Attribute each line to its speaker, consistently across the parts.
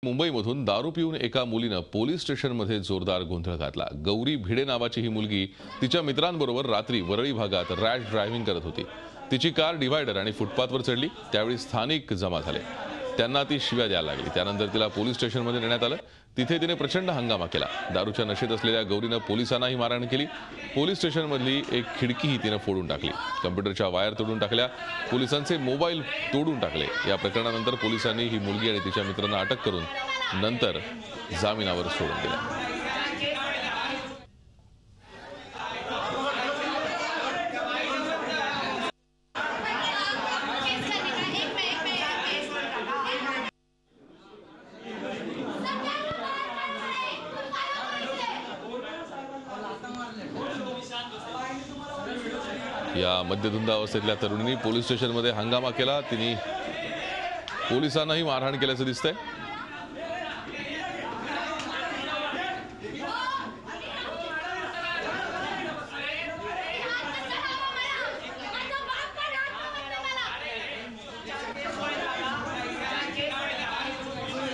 Speaker 1: मुंबईमधून दारू पिऊन एका मुलीने पोलीस स्टेशनमध्ये जोरदार गोंधळ घातला। गौरी भिडे नावाची ही मुलगी तिच्या मित्रांबरोबर रात्री वरळी भागात रॅश ड्रायव्हिंग करत होती। तिची कार डिव्हायडर आणि फुटपाथवर चढली। त्यावेळी स्थानिक जमा झाले, त्यांना ती शिव्या द्यायला लागली। त्यानंतर तिला पोलीस स्टेशनमध्ये नेण्यात आलं। तिथे तिने प्रचंड हंगामा केला। दारूच्या नशेत असलेल्या गौरीने पोलिसांनाही मारहाण केली। पोलीस स्टेशनमधली एक खिडकीही तिने फोडून टाकली। कॉम्प्युटरच्या वायर तोडून टाकल्या। पोलिसांचे मोबाईल तोडून टाकले। या प्रकरणानंतर पोलिसांनी ही मुलगी आणि तिच्या मित्रांना अटक करून नंतर जामिनावर सोडून दिलं। या मध्यधुंद अवस्थेतल्या तरुणींनी पोलीस स्टेशनमध्ये हंगामा केला। तिने पोलिसांनाही मारहाण केल्याचं दिसतंय।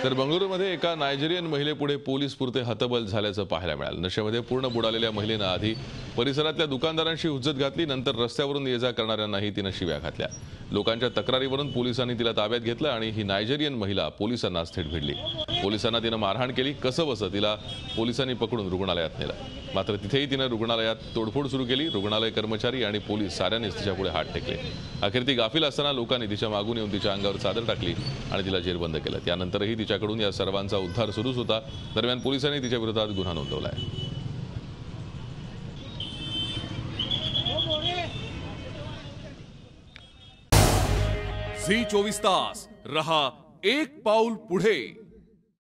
Speaker 1: तर बंगळुरूमध्ये एका नायजेरियन महिलेपुढे पोलीस पुरते हतबल झाल्याचं पाहायला मिळालं। नशेमध्ये पूर्ण बुडालेल्या महिलेनं आधी परिसरातल्या दुकानदारांशी हुज्जत घातली, नंतर रस्त्यावरून ये जा करणाऱ्यांनाही तिने शिव्या घातल्या। लोकांच्या तक्रारीवरून पोलिसांनी तिला ताब्यात घेतलं आणि ही नायजेरियन महिला पोलिसांनाच थेट भिडली। पोलिसांना तिने मारहाण केली। कसंबसं तिला पोलिसांनी पकडून रुग्णालयात नेलं, मात्र तिथेही तिने रुग्णालयात तोडफोड सुरू केली। रुग्णालय कर्मचारी आणि पोलीस साऱ्यांनीच तिच्यापुढे हात टेकले। अखेर ती गाफील असताना लोकांनी तिच्या मागून येऊन तिच्या अंगावर चादर टाकली आणि तिला जेरबंद केलं। त्यानंतरही तिच्याकडून या सर्वांचा उद्धार सुरूच होता। दरम्यान पोलिसांनी तिच्या विरोधात गुन्हा नोंदवला आहे।
Speaker 2: झी 24 तास रहा एक पाऊल पुढे।